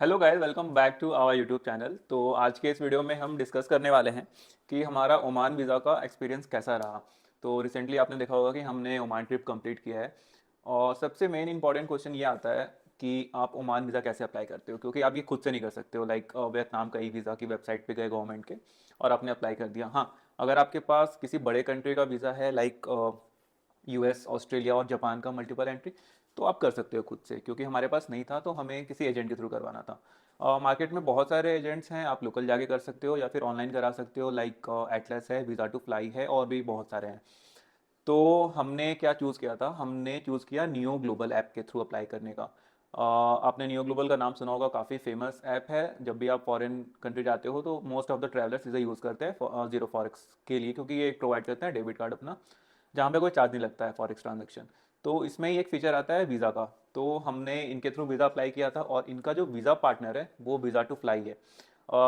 Hello guys, welcome back to our YouTube channel. तो आज के इस वीडियो में हम डिस्कस करने वाले हैं कि हमारा ओमान वीज़ा का एक्सपीरियंस कैसा रहा। तो रिसेंटली आपने देखा होगा कि हमने ओमान ट्रिप कंप्लीट किया है। और सबसे मेन इंपॉर्टेंट क्वेश्चन ये आता है कि आप ओमान वीज़ा कैसे अप्लाई करते हो, क्योंकि आप ये खुद से नहीं कर सकते हो। लाइक वियतनाम का ई वीज़ा की वेबसाइट पे गए गवर्नमेंट के और आपने अप्लाई कर दिया। हाँ, अगर आपके पास किसी बड़े कंट्री का वीज़ा है, लाइक यूएस, ऑस्ट्रेलिया और जापान का मल्टीपल एंट्री, तो आप कर सकते हो खुद से। क्योंकि हमारे पास नहीं था तो हमें किसी एजेंट के थ्रू करवाना था। मार्केट में बहुत सारे एजेंट्स हैं, आप लोकल जाके कर सकते हो या फिर ऑनलाइन करा सकते हो। लाइक एटलस है, वीज़ा टू फ्लाई है, और भी बहुत सारे हैं। तो हमने क्या चूज़ किया था, हमने चूज़ किया नियो ग्लोबल ऐप के थ्रू अप्लाई करने का। आपने नियो ग्लोबल का नाम सुना होगा, काफ़ी फेमस ऐप है। जब भी आप फॉरेन कंट्री जाते हो तो मोस्ट ऑफ द ट्रैवलर्स इसे यूज़ करते हैं जीरो फॉरेक्स के लिए, क्योंकि ये प्रोवाइड करते हैं डेबिट कार्ड अपना, जहाँ पे कोई चार्ज नहीं लगता है फॉरेक्स ट्रांजेक्शन। तो इसमें ही एक फीचर आता है वीज़ा का। तो हमने इनके थ्रू वीज़ा अप्लाई किया था, और इनका जो वीज़ा पार्टनर है वो वीज़ा टू फ्लाई है।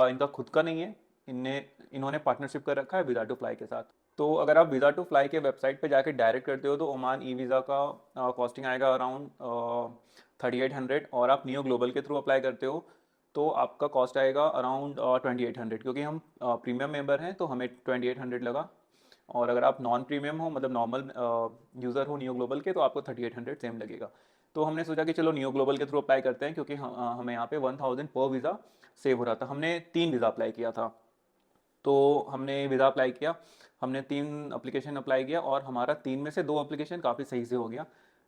इनका खुद का नहीं है, इनने इन्होंने पार्टनरशिप कर रखा है वीज़ा टू फ्लाई के साथ। तो अगर आप वीज़ा टू फ्लाई के वेबसाइट पे जाके डायरेक्ट करते हो तो ओमान ई वीज़ा का कॉस्टिंग आएगा अराउंड 3800, और आप नियो ग्लोबल के थ्रू अप्लाई करते हो तो आपका कॉस्ट आएगा अराउंड 2800। क्योंकि हम प्रीमियम मेंबर हैं तो हमें 2800 लगा। और अगर आप नॉन प्रीमियम हो, मतलब नॉर्मल यूज़र हो नियो ग्लोबल के, तो आपको 3800 सेम लगेगा। तो हमने सोचा कि चलो नियो ग्लोबल के थ्रू अप्लाई करते हैं, क्योंकि हमें यहाँ पे 1000 पर वीज़ा सेव हो रहा था। हमने 3 वीज़ा अप्लाई किया था। तो हमने वीज़ा अप्लाई किया, हमने 3 एप्लीकेशन अप्लाई किया, और हमारा 3 में से 2 एप्लीकेशन काफ़ी सही से हो गया।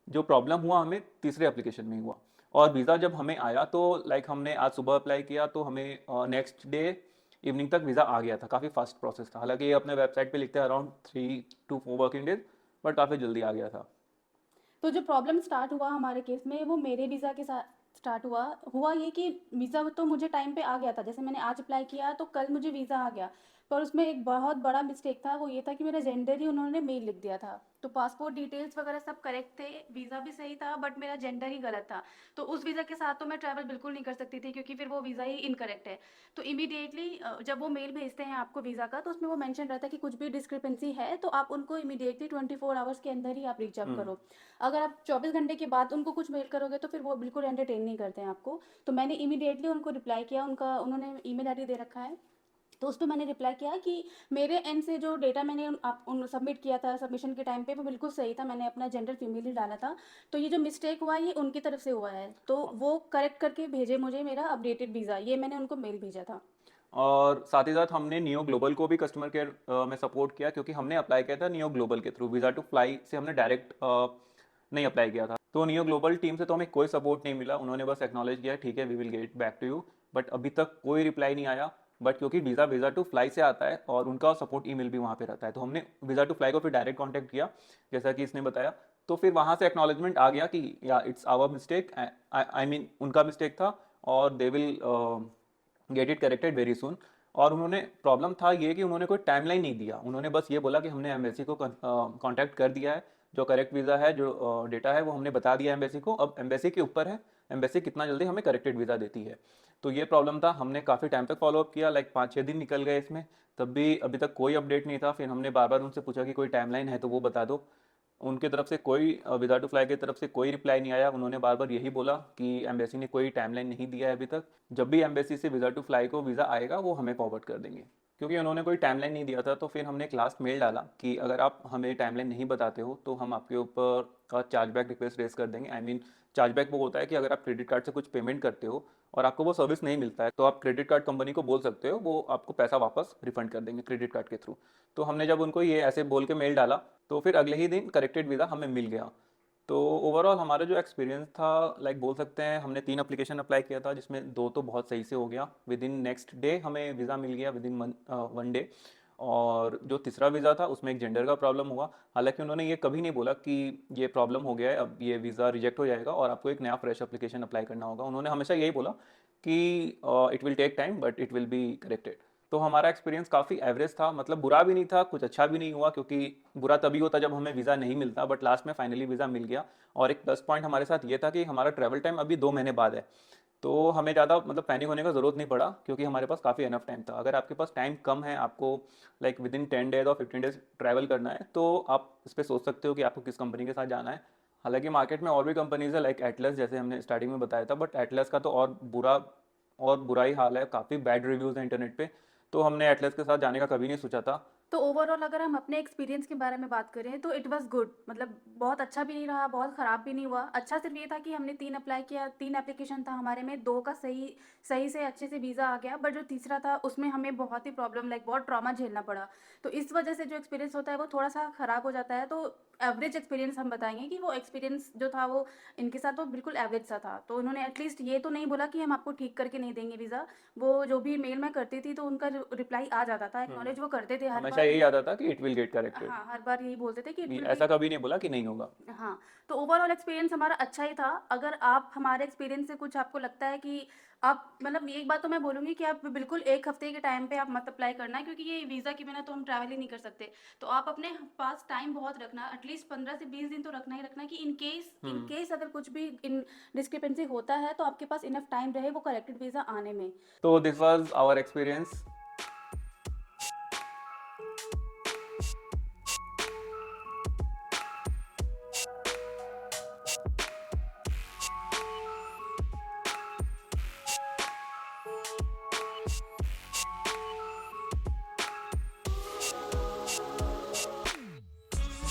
जो प्रॉब्लम हुआ हमें तीसरे एप्लीकेशन में ही हुआ। और वीज़ा जब हमें आया तो लाइक हमने आज सुबह अप्लाई किया तो हमें नेक्स्ट डे इवनिंग तक वीज़ा आ गया था। काफ़ी फास्ट प्रोसेस था, हालांकि ये अपने वेबसाइट पे लिखते हैं around 3 to 4 working days, but काफ़ी जल्दी आ गया था। तो जो प्रॉब्लम स्टार्ट हुआ हमारे केस में वो मेरे वीज़ा के साथ स्टार्ट हुआ। हुआ ये कि वीज़ा तो मुझे टाइम पे आ गया था, जैसे मैंने आज अप्लाई किया तो कल मुझे वीज़ा आ गया। पर उसमें एक बहुत बड़ा मिस्टेक था, वो ये था कि मेरा जेंडर ही उन्होंने मेल लिख दिया था। तो पासपोर्ट डिटेल्स वगैरह सब करेक्ट थे, वीज़ा भी सही था, बट मेरा जेंडर ही गलत था। तो उस वीज़ा के साथ तो मैं ट्रैवल बिल्कुल नहीं कर सकती थी, क्योंकि फिर वो वीज़ा ही इनकरेक्ट है। तो इमीडिएटली जब वो मेल भेजते हैं आपको वीज़ा का, तो उसमें वो मेंशन रहता है कि कुछ भी डिस्क्रिपेंसी है तो आप उनको इमीडिएटली 24 आवर्स के अंदर ही आप रीच आउट हम्म। करो। अगर आप 24 घंटे के बाद उनको कुछ मेल करोगे तो फिर वो बिल्कुल एंटरटेन नहीं करते हैं आपको। तो मैंने इमीडिएटली उनको रिप्लाई किया, उनका उन्होंने ईमेल आईडी दे रखा है। तो उस पर मैंने रिप्लाई किया कि मेरे एंड से जो डेटा मैंने आप उन सबमिट किया था सबमिशन के टाइम पे वो बिल्कुल सही था, मैंने अपना जेंडर फीमेल ही डाला था। तो ये जो मिस्टेक हुआ है ये उनकी तरफ से हुआ है, तो वो करेक्ट करके भेजे मुझे मेरा अपडेटेड वीज़ा, ये मैंने उनको मेल भेजा था। और साथ ही साथ हमने नियो ग्लोबल को भी कस्टमर केयर में सपोर्ट किया, क्योंकि हमने अप्लाई किया था नियो ग्लोबल के थ्रू। वीज़ा टू फ्लाई से हमने डायरेक्ट नहीं अप्लाई किया था। तो नियो ग्लोबल टीम से तो हमें कोई सपोर्ट नहीं मिला, उन्होंने बस एक्नॉलेज किया ठीक है we will get back to you, but अभी तक कोई रिप्लाई नहीं आया। बट क्योंकि वीज़ा वीज़ा टू फ्लाई से आता है और उनका सपोर्ट ईमेल भी वहाँ पे रहता है, तो हमने वीज़ा टू फ्लाई को फिर डायरेक्ट कॉन्टैक्ट किया, जैसा कि इसने बताया। तो फिर वहाँ से एक्नॉलेजमेंट आ गया कि या it's our mistake, I mean उनका मिस्टेक था, और they will get it corrected very soon. और उन्होंने प्रॉब्लम था ये कि उन्होंने कोई टाइमलाइन नहीं दिया, उन्होंने बस ये बोला कि हमने एम्बेसी को कांटेक्ट कर दिया है, जो करेक्ट वीज़ा है, जो डेटा है वो हमने बता दिया एम्बेसी को, अब एम्बेसी के ऊपर है एम्बेसी कितना जल्दी हमें करेक्टेड वीज़ा देती है। तो ये प्रॉब्लम था, हमने काफ़ी टाइम तक फॉलोअप किया, लाइक 5-6 दिन निकल गए इसमें, तब भी अभी तक कोई अपडेट नहीं था। फिर हमने बार बार उनसे पूछा कि कोई टाइमलाइन है तो वो बता दो। उनके तरफ से कोई वीज़ा टू फ्लाई की तरफ से कोई रिप्लाई नहीं आया। उन्होंने बार बार यही बोला कि एम्बेसी ने कोई टाइमलाइन नहीं दिया है अभी तक, जब भी एम्बेसी से वीज़ा टू फ्लाई को वीज़ा आएगा वो हमें फॉरवर्ड कर देंगे। क्योंकि उन्होंने कोई टाइमलाइन नहीं दिया था, तो फिर हमने एक लास्ट मेल डाला कि अगर आप हमें टाइमलाइन नहीं बताते हो तो हम आपके ऊपर चार्जबैक रिक्वेस्ट रेज कर देंगे। आई मीन चार्जबैक वो होता है कि अगर आप क्रेडिट कार्ड से कुछ पेमेंट करते हो और आपको वो सर्विस नहीं मिलता है, तो आप क्रेडिट कार्ड कंपनी को बोल सकते हो, वो आपको पैसा वापस रिफंड कर देंगे क्रेडिट कार्ड के थ्रू। तो हमने जब उनको ये ऐसे बोल के मेल डाला तो फिर अगले ही दिन करेक्टेड वीज़ा हमें मिल गया। तो ओवरऑल हमारा जो एक्सपीरियंस था, लाइक बोल सकते हैं हमने 3 एप्लीकेशन अप्लाई किया था, जिसमें 2 तो बहुत सही से हो गया, विद इन नेक्स्ट डे हमें वीज़ा मिल गया, विद इन 1 डे। और जो तीसरा वीज़ा था उसमें एक जेंडर का प्रॉब्लम हुआ। हालांकि उन्होंने ये कभी नहीं बोला कि ये प्रॉब्लम हो गया है, अब ये वीज़ा रिजेक्ट हो जाएगा और आपको एक नया फ्रेश एप्लीकेशन अप्लाई करना होगा। उन्होंने हमेशा यही बोला कि it will take time but it will be corrected. तो हमारा एक्सपीरियंस काफ़ी एवरेज था, मतलब बुरा भी नहीं था कुछ अच्छा भी नहीं हुआ, क्योंकि बुरा तभी होता जब हमें वीज़ा नहीं मिलता, बट लास्ट में फाइनली वीज़ा मिल गया। और एक प्लस पॉइंट हमारे साथ ये था कि हमारा ट्रैवल टाइम अभी 2 महीने बाद है, तो हमें ज़्यादा मतलब पैनिक होने का ज़रूरत नहीं पड़ा, क्योंकि हमारे पास काफ़ी एनफ टाइम था। अगर आपके पास टाइम कम है, आपको लाइक विद इन 10 डेज और 15 डेज ट्रैवल करना है, तो आप इस पर सोच सकते हो कि आपको किस कंपनी के साथ जाना है। हालांकि मार्केट में और भी कंपनीज है, लाइक एटलस, जैसे हमने स्टार्टिंग में बताया था, बट एटलस का तो और बुरा और बुरा ही हाल है, काफ़ी बैड रिव्यूज़ हैं इंटरनेट पे, तो हमने एटलस के साथ जाने का कभी नहीं सोचा था। तो ओवरऑल अगर हम अपने एक्सपीरियंस के बारे में बात करें तो इट वाज़ गुड, मतलब बहुत अच्छा भी नहीं रहा, बहुत ख़राब भी नहीं हुआ। अच्छा सिर्फ़ ये था कि हमने 3 अप्लाई किया, 3 एप्लीकेशन था हमारे में, 2 का सही सही से अच्छे से वीज़ा आ गया, बट जो तीसरा था उसमें हमें बहुत ही प्रॉब्लम, लाइक बहुत ट्रॉमा झेलना पड़ा। तो इस वज़ह से जो एक्सपीरियंस होता है वो थोड़ा-सा ख़राब हो जाता है। तो एवरेज एक्सपीरियंस हम बताएँगे कि वो एक्सपीरियंस जो था वो इनके साथ वो बिल्कुल एवरेज सा था। तो उन्होंने एटलीस्ट ये तो नहीं बोला कि हम आपको ठीक करके नहीं देंगे वीज़ा। वो जो भी मेल मैं करती थी तो उनका जो रिप्लाई आ जाता था, हुँ। एक्नॉलेज वो करते थे हर हमेशा बार। यही आता था कि इट विल गेट करेक्टेड, हाँ, हर बार यही बोलते थे कि इट कि विल बी। ऐसा कभी नहीं बोला कि नहीं होगा। हाँ, तो ओवरऑल एक्सपीरियंस हमारा अच्छा ही था। अगर आप हमारे एक्सपीरियंस से कुछ आपको लगता है कि आप, मतलब एक बात तो मैं बोलूँगी कि आप बिल्कुल 1 हफ्ते के टाइम पे आप मत अप्लाई करना, क्योंकि ये वीज़ा के बिना तो हम ट्रैवल ही नहीं कर सकते। तो आप अपने पास टाइम बहुत रखना, एटलीस्ट 15 से 20 दिन तो रखना ही रखना, कि इन हुँ। केस अगर कुछ भी इन डिस्क्रिपेंसी होता है तो आपके पास इनफ टाइम रहे वो करेक्टेड वीज़ा आने में। तो दिस वाज़ आवर एक्सपीरियंस